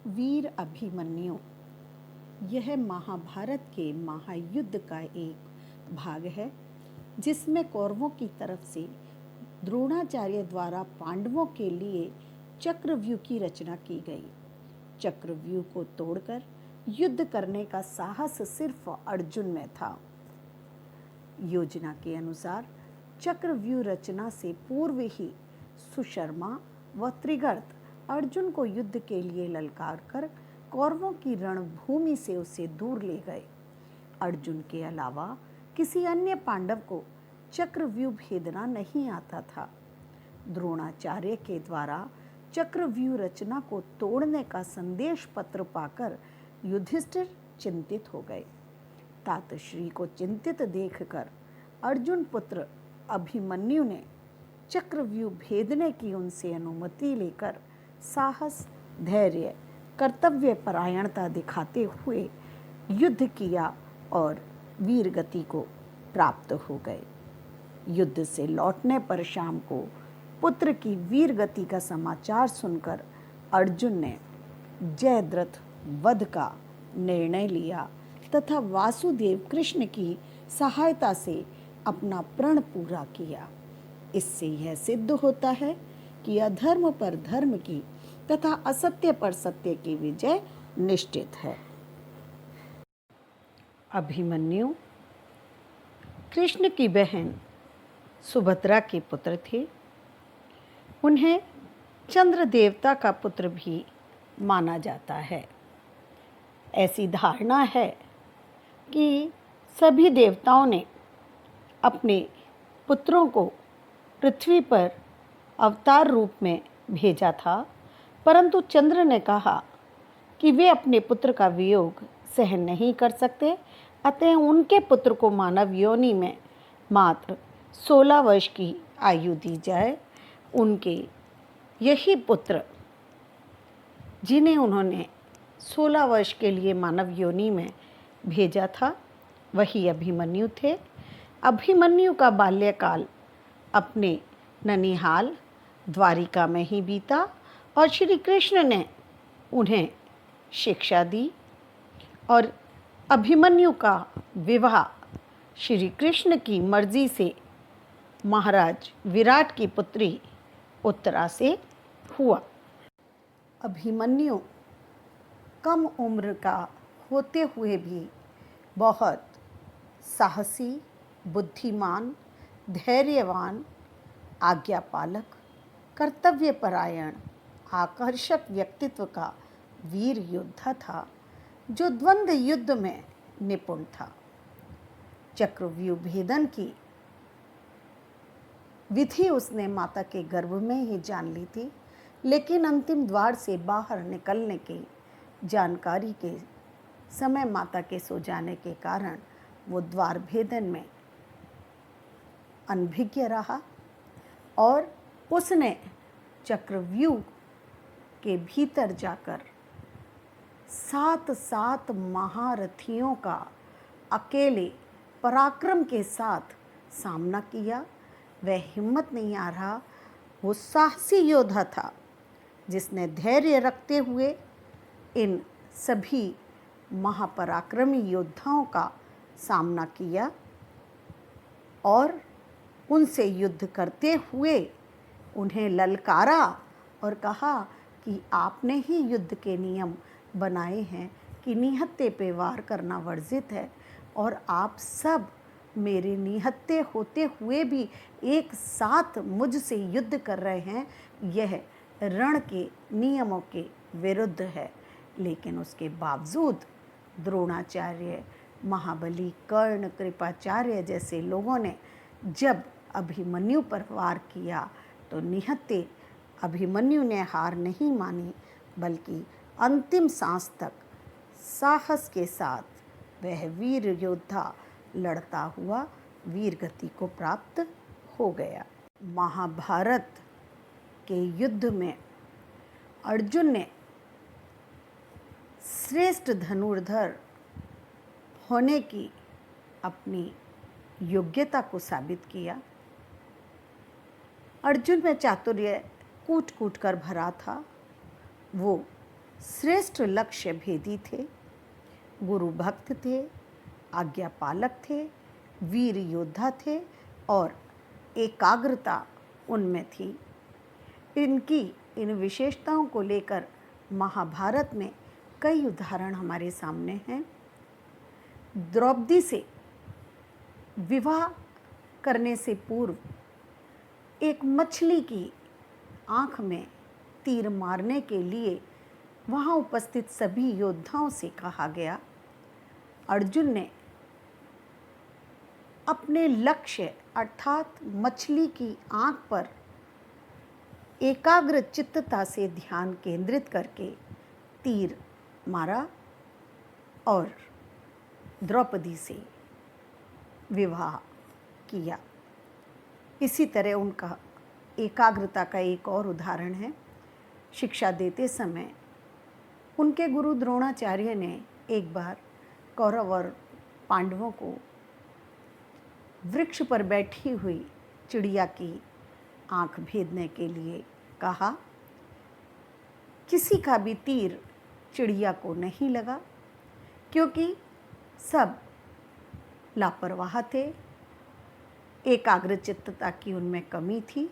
वीर अभिमन्यु। यह महाभारत के महायुद्ध का एक भाग है जिसमें कौरवों की तरफ से द्रोणाचार्य द्वारा पांडवों के लिए चक्रव्यूह की रचना की गई। चक्रव्यूह को तोड़कर युद्ध करने का साहस सिर्फ अर्जुन में था। योजना के अनुसार चक्रव्यूह रचना से पूर्व ही सुशर्मा व त्रिगर्त अर्जुन को युद्ध के लिए ललकार कर कौरवों की रणभूमि से उसे दूर ले गए। अर्जुन के अलावा किसी अन्य पांडव को चक्रव्यूह भेदना नहीं आता था। द्रोणाचार्य के द्वारा चक्रव्यूह रचना को तोड़ने का संदेश पत्र पाकर युधिष्ठिर चिंतित हो गए। तातश्री को चिंतित देखकर अर्जुन पुत्र अभिमन्यु ने चक्रव्यूह भेदने की उनसे अनुमति लेकर साहस, धैर्य, कर्तव्य परायणता दिखाते हुए युद्ध किया और वीरगति को प्राप्त हो गए। युद्ध से लौटने पर शाम को पुत्र की वीरगति का समाचार सुनकर अर्जुन ने जयद्रथ वध का निर्णय लिया तथा वासुदेव कृष्ण की सहायता से अपना प्रण पूरा किया। इससे यह सिद्ध होता है कि अधर्म पर धर्म की तथा असत्य पर सत्य की विजय निश्चित है। अभिमन्यु कृष्ण की बहन सुभद्रा के पुत्र थे। उन्हें चंद्र देवता का पुत्र भी माना जाता है। ऐसी धारणा है कि सभी देवताओं ने अपने पुत्रों को पृथ्वी पर अवतार रूप में भेजा था, परंतु चंद्र ने कहा कि वे अपने पुत्र का वियोग सहन नहीं कर सकते, अतः उनके पुत्र को मानव योनि में मात्र 16 वर्ष की आयु दी जाए। उनके यही पुत्र जिन्हें उन्होंने 16 वर्ष के लिए मानव योनि में भेजा था वही अभिमन्यु थे। अभिमन्यु का बाल्यकाल अपने ननिहाल द्वारिका में ही बीता और श्री कृष्ण ने उन्हें शिक्षा दी और अभिमन्यु का विवाह श्री कृष्ण की मर्जी से महाराज विराट की पुत्री उत्तरा से हुआ। अभिमन्यु कम उम्र का होते हुए भी बहुत साहसी, बुद्धिमान, धैर्यवान, आज्ञापालक, कर्तव्यपरायण, आकर्षक व्यक्तित्व का वीर योद्धा था जो द्वंद्व युद्ध में निपुण था। चक्रव्यूह भेदन की विधि उसने माता के गर्भ में ही जान ली थी, लेकिन अंतिम द्वार से बाहर निकलने की जानकारी के समय माता के सो जाने के कारण वो द्वार भेदन में अनभिज्ञ रहा और उसने चक्रव्यूह के भीतर जाकर 7 महारथियों का अकेले पराक्रम के साथ सामना किया। वह हिम्मत नहीं आ रहा, वो साहसी योद्धा था जिसने धैर्य रखते हुए इन सभी महापराक्रमी योद्धाओं का सामना किया और उनसे युद्ध करते हुए उन्हें ललकारा और कहा कि आपने ही युद्ध के नियम बनाए हैं कि निहत्थे पे वार करना वर्जित है और आप सब मेरे निहत्थे होते हुए भी एक साथ मुझसे युद्ध कर रहे हैं। यह रण के नियमों के विरुद्ध है। लेकिन उसके बावजूद द्रोणाचार्य, महाबली, कर्ण, कृपाचार्य जैसे लोगों ने जब अभिमन्यु पर वार किया तो निहत्थे अभिमन्यु ने हार नहीं मानी, बल्कि अंतिम सांस तक साहस के साथ वह वीर योद्धा लड़ता हुआ वीरगति को प्राप्त हो गया। महाभारत के युद्ध में अर्जुन ने श्रेष्ठ धनुर्धर होने की अपनी योग्यता को साबित किया। अर्जुन में चातुर्य कूट कूट कर भरा था। वो श्रेष्ठ लक्ष्य भेदी थे, गुरु भक्त थे, आज्ञा पालक थे, वीर योद्धा थे और एकाग्रता उनमें थी। इन विशेषताओं को लेकर महाभारत में कई उदाहरण हमारे सामने हैं। द्रौपदी से विवाह करने से पूर्व एक मछली की आँख में तीर मारने के लिए वहाँ उपस्थित सभी योद्धाओं से कहा गया। अर्जुन ने अपने लक्ष्य अर्थात मछली की आँख पर एकाग्र चित्तता से ध्यान केंद्रित करके तीर मारा और द्रौपदी से विवाह किया। इसी तरह उनका एकाग्रता का एक और उदाहरण है। शिक्षा देते समय उनके गुरु द्रोणाचार्य ने एक बार कौरव और पांडवों को वृक्ष पर बैठी हुई चिड़िया की आँख भेदने के लिए कहा। किसी का भी तीर चिड़िया को नहीं लगा क्योंकि सब लापरवाह थे, एकाग्रचित्तता की उनमें कमी थी।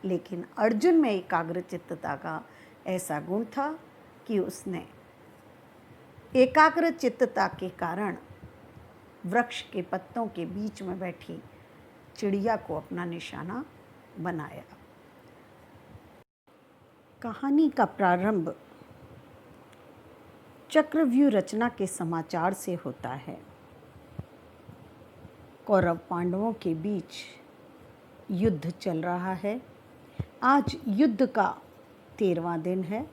लेकिन अर्जुन में एकाग्रचित्तता का ऐसा गुण था कि उसने एकाग्रचित्तता के कारण वृक्ष के पत्तों के बीच में बैठी चिड़िया को अपना निशाना बनाया। कहानी का प्रारंभ चक्रव्यूह रचना के समाचार से होता है। कौरव पांडवों के बीच युद्ध चल रहा है। आज युद्ध का 13वां दिन है।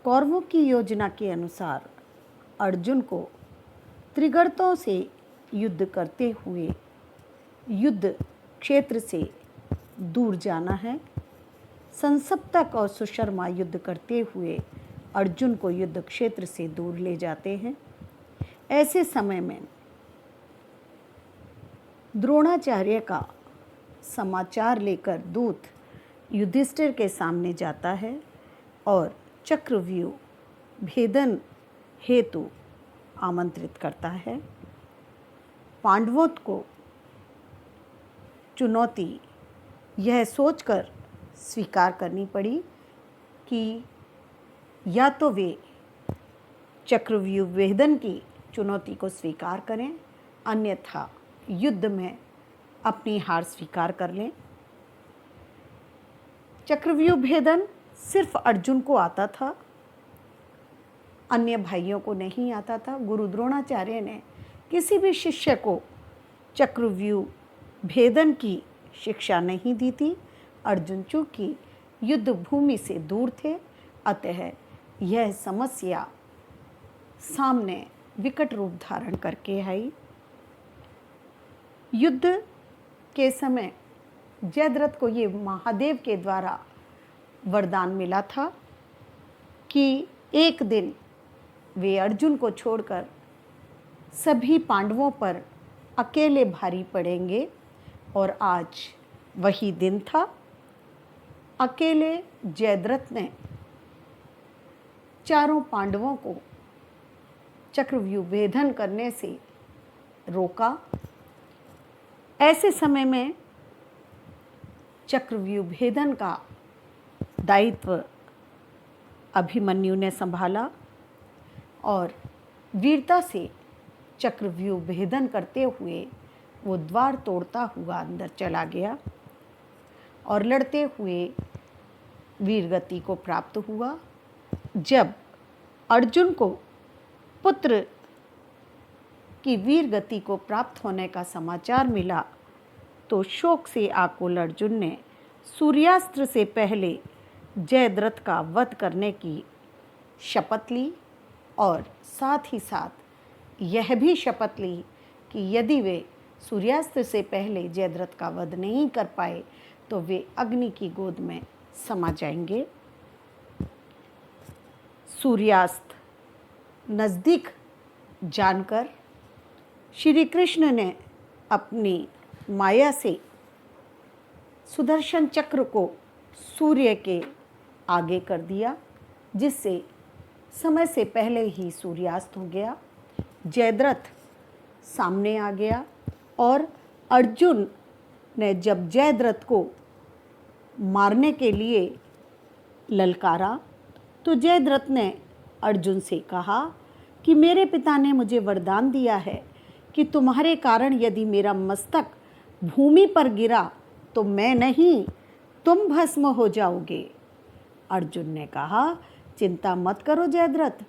कौरवों की योजना के अनुसार अर्जुन को त्रिगर्तों से युद्ध करते हुए युद्ध क्षेत्र से दूर जाना है। संसप्तक और सुशर्मा युद्ध करते हुए अर्जुन को युद्ध क्षेत्र से दूर ले जाते हैं। ऐसे समय में द्रोणाचार्य का समाचार लेकर दूत युधिष्ठिर के सामने जाता है और चक्रव्यूह भेदन हेतु आमंत्रित करता है। पांडवों को चुनौती यह सोचकर स्वीकार करनी पड़ी कि या तो वे चक्रव्यूह भेदन की चुनौती को स्वीकार करें, अन्यथा युद्ध में अपनी हार स्वीकार कर लें। चक्रव्यूह भेदन सिर्फ अर्जुन को आता था, अन्य भाइयों को नहीं आता था। गुरु द्रोणाचार्य ने किसी भी शिष्य को चक्रव्यूह भेदन की शिक्षा नहीं दी थी। अर्जुन चूंकि युद्ध भूमि से दूर थे, अतः यह समस्या सामने विकट रूप धारण करके आई। युद्ध के समय जयद्रथ को ये महादेव के द्वारा वरदान मिला था कि एक दिन वे अर्जुन को छोड़कर सभी पांडवों पर अकेले भारी पड़ेंगे और आज वही दिन था। अकेले जयद्रथ ने चारों पांडवों को चक्रव्यूह भेदन करने से रोका। ऐसे समय में चक्रव्यूह भेदन का दायित्व अभिमन्यु ने संभाला और वीरता से चक्रव्यूह भेदन करते हुए वो द्वार तोड़ता हुआ अंदर चला गया और लड़ते हुए वीरगति को प्राप्त हुआ। जब अर्जुन को पुत्र की वीरगति को प्राप्त होने का समाचार मिला तो शोक से आकुल अर्जुन ने सूर्यास्त्र से पहले जयद्रथ का वध करने की शपथ ली और साथ ही साथ यह भी शपथ ली कि यदि वे सूर्यास्त से पहले जयद्रथ का वध नहीं कर पाए तो वे अग्नि की गोद में समा जाएंगे। सूर्यास्त नज़दीक जानकर श्री कृष्ण ने अपनी माया से सुदर्शन चक्र को सूर्य के आगे कर दिया, जिससे समय से पहले ही सूर्यास्त हो गया। जयद्रथ सामने आ गया और अर्जुन ने जब जयद्रथ को मारने के लिए ललकारा तो जयद्रथ ने अर्जुन से कहा कि मेरे पिता ने मुझे वरदान दिया है कि तुम्हारे कारण यदि मेरा मस्तक भूमि पर गिरा तो मैं नहीं, तुम भस्म हो जाओगे। अर्जुन ने कहा, चिंता मत करो जयद्रथ,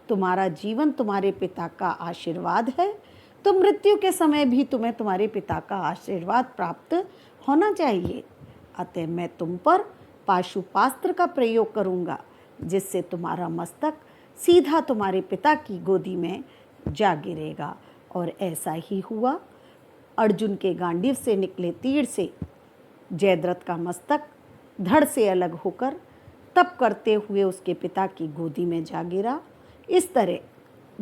तुम्हारा जीवन तुम्हारे पिता का आशीर्वाद है, तो मृत्यु के समय भी तुम्हें तुम्हारे पिता का आशीर्वाद प्राप्त होना चाहिए। अतः मैं तुम पर पाशुपास्त्र का प्रयोग करूँगा, जिससे तुम्हारा मस्तक सीधा तुम्हारे पिता की गोदी में जा गिरेगा। और ऐसा ही हुआ। अर्जुन के गांडीव से निकले तीर से जयद्रथ का मस्तक धड़ से अलग होकर तप करते हुए उसके पिता की गोदी में जा गिरा। इस तरह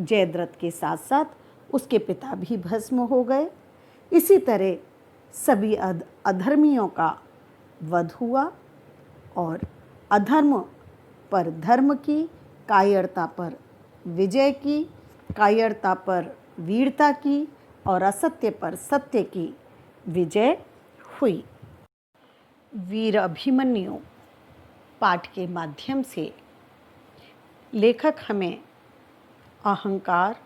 जयद्रथ के साथ साथ उसके पिता भी भस्म हो गए। इसी तरह सभी अधर्मियों का वध हुआ और अधर्म पर धर्म की, कायरता पर विजय की, कायरता पर वीरता की और असत्य पर सत्य की विजय हुई। वीर अभिमन्यु पाठ के माध्यम से लेखक हमें अहंकार,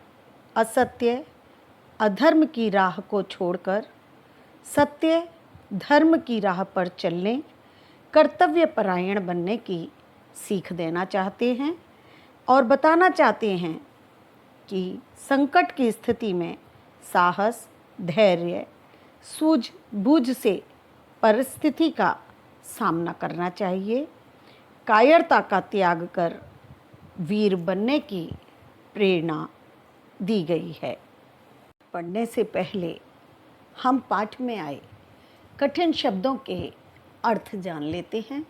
असत्य, अधर्म की राह को छोड़कर सत्य, धर्म की राह पर चलने, कर्तव्य परायण बनने की सीख देना चाहते हैं और बताना चाहते हैं कि संकट की स्थिति में साहस, धैर्य, सूझबूझ से परिस्थिति का सामना करना चाहिए। कायरता का त्याग कर वीर बनने की प्रेरणा दी गई है। पढ़ने से पहले हम पाठ में आए कठिन शब्दों के अर्थ जान लेते हैं,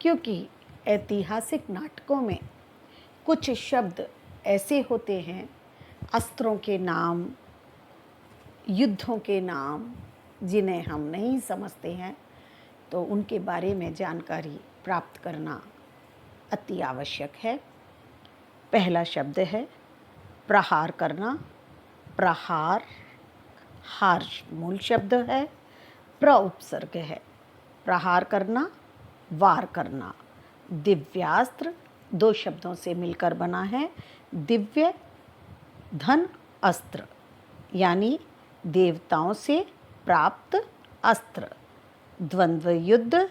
क्योंकि ऐतिहासिक नाटकों में कुछ शब्द ऐसे होते हैं, अस्त्रों के नाम, युद्धों के नाम, जिन्हें हम नहीं समझते हैं, तो उनके बारे में जानकारी प्राप्त करना अति आवश्यक है। पहला शब्द है प्रहार करना। प्रहार, हार मूल शब्द है, प्र उपसर्ग है। प्रहार करना, वार करना। दिव्यास्त्र दो शब्दों से मिलकर बना है। दिव्य धन अस्त्र, यानी देवताओं से प्राप्त अस्त्र। द्वंद्व युद्ध,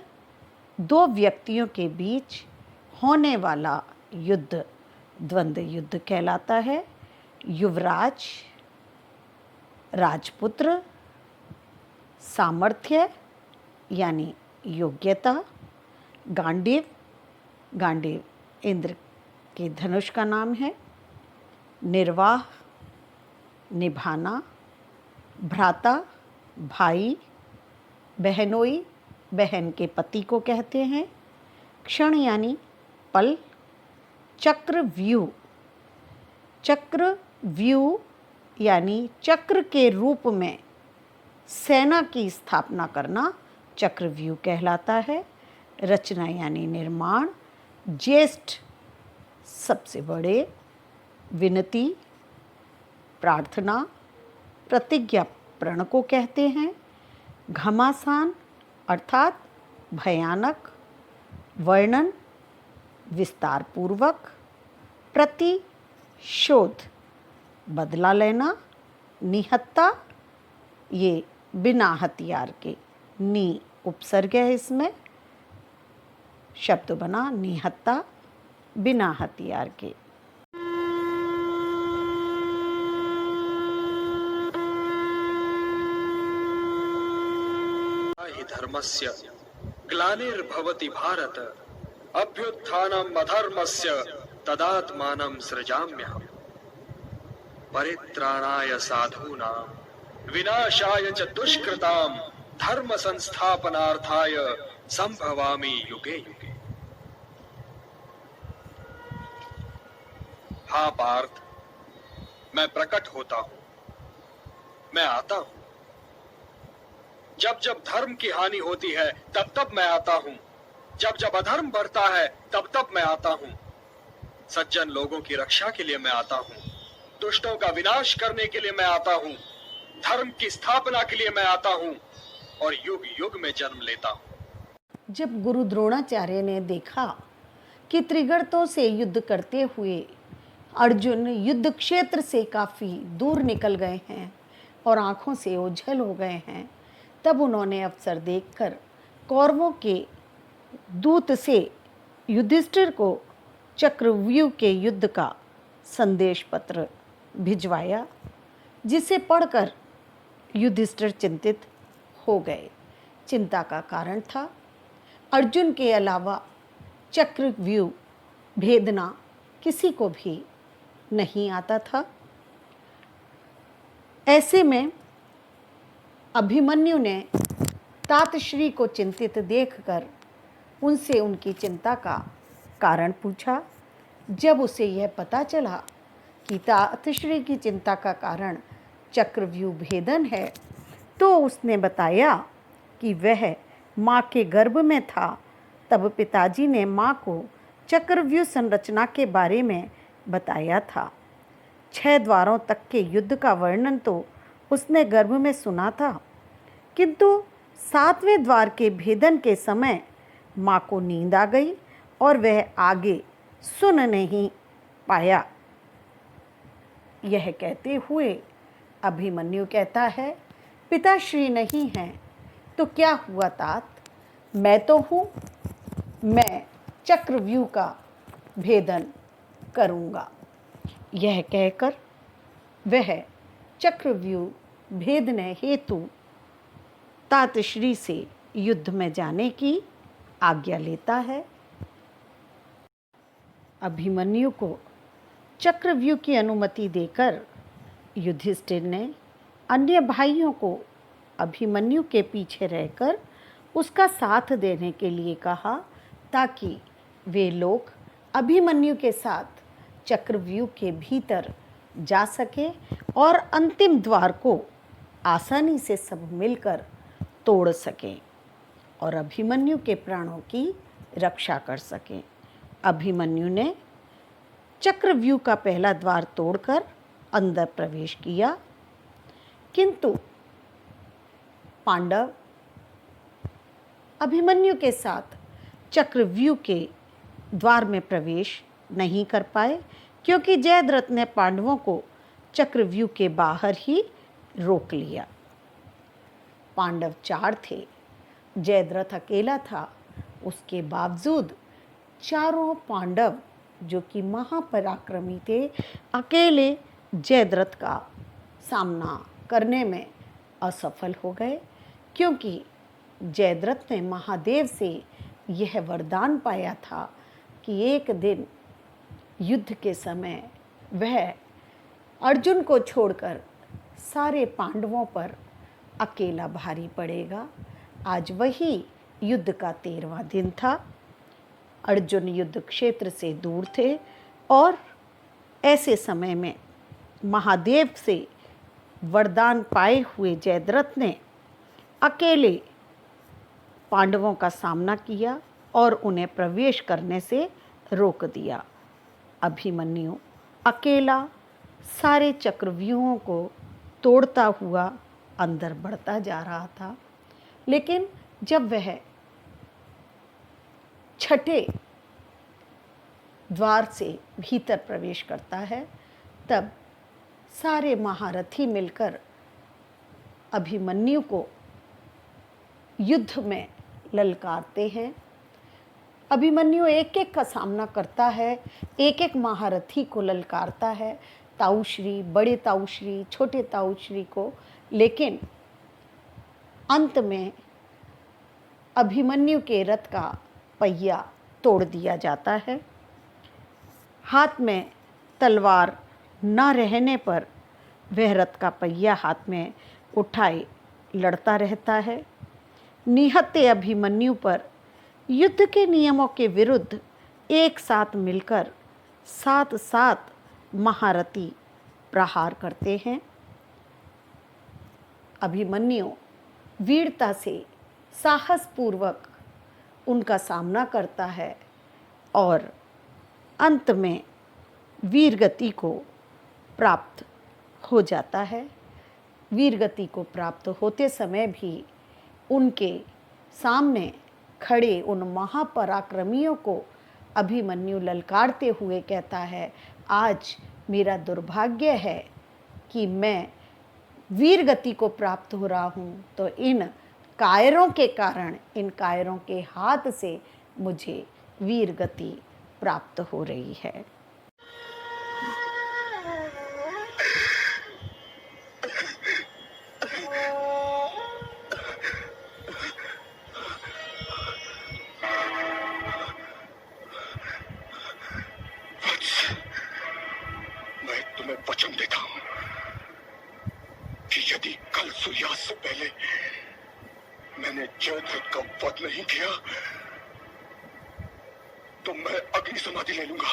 दो व्यक्तियों के बीच होने वाला युद्ध द्वंद्व युद्ध कहलाता है। युवराज, राजपुत्र। सामर्थ्य यानी योग्यता। गांडीव, गांडीव इंद्र के धनुष का नाम है। निर्वाह, निभाना। भ्राता, भाई। बहनोई, बहन के पति को कहते हैं। क्षण यानी पल। चक्रव्यूह, चक्रव्यूह यानी चक्र के रूप में सेना की स्थापना करना चक्रव्यूह कहलाता है। रचना यानी निर्माण। ज्येष्ठ सबसे बड़े। विनती, प्रार्थना। प्रतिज्ञा प्रण को कहते हैं। घमासान अर्थात भयानक। वर्णन विस्तार पूर्वक। प्रतिशोध बदला लेना। निहत्ता ये बिना हथियार के, नी उपसर्ग है इसमें, शब्द बना निहत्ता, बिना हथियार के। धर्मस्य ग्लानिर्भवति भारत, अभ्युत्थानम् अधर्मस्य तदात्मानं सृजाम्यहम्। परित्राणाय साधूनां विनाशाय च दुष्कृतां धर्म संस्थापनार्थाय संभवामि युगे युगे। हाँ पार्थ, मैं प्रकट होता हूं, मैं आता हूं। जब जब धर्म की हानि होती है तब तब मैं आता हूं, जब जब अधर्म बढ़ता है तब तब मैं आता हूं। सज्जन लोगों की रक्षा के लिए मैं आता हूँ, दुष्टों का विनाश करने के लिए मैं आता हूँ, धर्म की स्थापना के लिए मैं आता हूँ और युग युग में जन्म लेता हूँ। जब गुरु द्रोणाचार्य ने देखा कि त्रिगर्तों से युद्ध करते हुए अर्जुन युद्ध क्षेत्र से काफ़ी दूर निकल गए हैं और आंखों से ओझल हो गए हैं, तब उन्होंने अवसर देखकर कौरवों के दूत से युधिष्ठिर को चक्रव्यूह के युद्ध का संदेश पत्र भिजवाया, जिसे पढ़कर युधिष्ठिर चिंतित हो गए। चिंता का कारण था अर्जुन के अलावा चक्रव्यूह भेदना किसी को भी नहीं आता था। ऐसे में अभिमन्यु ने तातश्री को चिंतित देखकर उनसे उनकी चिंता का कारण पूछा। जब उसे यह पता चला कि तातश्री की चिंता का कारण चक्रव्यूह भेदन है, तो उसने बताया कि वह माँ के गर्भ में था। तब पिताजी ने माँ को चक्रव्यूह संरचना के बारे में बताया था। 6 द्वारों तक के युद्ध का वर्णन तो उसने गर्भ में सुना था, किंतु 7वें द्वार के भेदन के समय माँ को नींद आ गई और वह आगे सुन नहीं पाया। यह कहते हुए अभिमन्यु कहता है, पिताश्री नहीं हैं तो क्या हुआ तात, मैं तो हूँ, मैं चक्रव्यूह का भेदन करूँगा। यह कहकर वह चक्रव्यूह भेदने हेतु तातश्री से युद्ध में जाने की आज्ञा लेता है। अभिमन्यु को चक्रव्यूह की अनुमति देकर युधिष्ठिर ने अन्य भाइयों को अभिमन्यु के पीछे रहकर उसका साथ देने के लिए कहा, ताकि वे लोग अभिमन्यु के साथ चक्रव्यूह के भीतर जा सके और अंतिम द्वार को आसानी से सब मिलकर तोड़ सकें और अभिमन्यु के प्राणों की रक्षा कर सकें। अभिमन्यु ने चक्रव्यूह का पहला द्वार तोड़कर अंदर प्रवेश किया, किंतु पांडव अभिमन्यु के साथ चक्रव्यूह के द्वार में प्रवेश नहीं कर पाए, क्योंकि जयद्रथ ने पांडवों को चक्रव्यूह के बाहर ही रोक लिया। पांडव 4 थे, जयद्रथ अकेला था। उसके बावजूद चारों पांडव, जो कि महापराक्रमी थे, अकेले जयद्रथ का सामना करने में असफल हो गए, क्योंकि जयद्रथ ने महादेव से यह वरदान पाया था कि एक दिन युद्ध के समय वह अर्जुन को छोड़कर सारे पांडवों पर अकेला भारी पड़ेगा। आज वही युद्ध का 13वां दिन था। अर्जुन युद्ध क्षेत्र से दूर थे और ऐसे समय में महादेव से वरदान पाए हुए जयद्रथ ने अकेले पांडवों का सामना किया और उन्हें प्रवेश करने से रोक दिया। अभिमन्यु अकेला सारे चक्रव्यूहों को तोड़ता हुआ अंदर बढ़ता जा रहा था, लेकिन जब वह 6ठे द्वार से भीतर प्रवेश करता है, तब सारे महारथी मिलकर अभिमन्यु को युद्ध में ललकारते हैं। अभिमन्यु एक एक का सामना करता है, एक एक महारथी को ललकारता है, ताऊश्री, बड़े ताऊश्री, छोटे ताऊश्री को, लेकिन अंत में अभिमन्यु के रथ का पहिया तोड़ दिया जाता है। हाथ में तलवार न रहने पर वह रथ का पहिया हाथ में उठाए लड़ता रहता है। निहत्थे अभिमन्यु पर युद्ध के नियमों के विरुद्ध एक साथ मिलकर 7 महारथी प्रहार करते हैं। अभिमन्यु वीरता से साहसपूर्वक उनका सामना करता है और अंत में वीरगति को प्राप्त हो जाता है। वीरगति को प्राप्त होते समय भी उनके सामने खड़े उन महापराक्रमियों को अभिमन्यु ललकारते हुए कहता है, आज मेरा दुर्भाग्य है कि मैं वीरगति को प्राप्त हो रहा हूँ, तो इन कायरों के कारण, इन कायरों के हाथ से मुझे वीरगति प्राप्त हो रही है। मैं तुम्हें वचन देता हूं कि यदि कल सूर्यास्त से पहले मैंने जयद्रथ का वध नहीं किया तो मैं अग्नि समाधि ले लूंगा।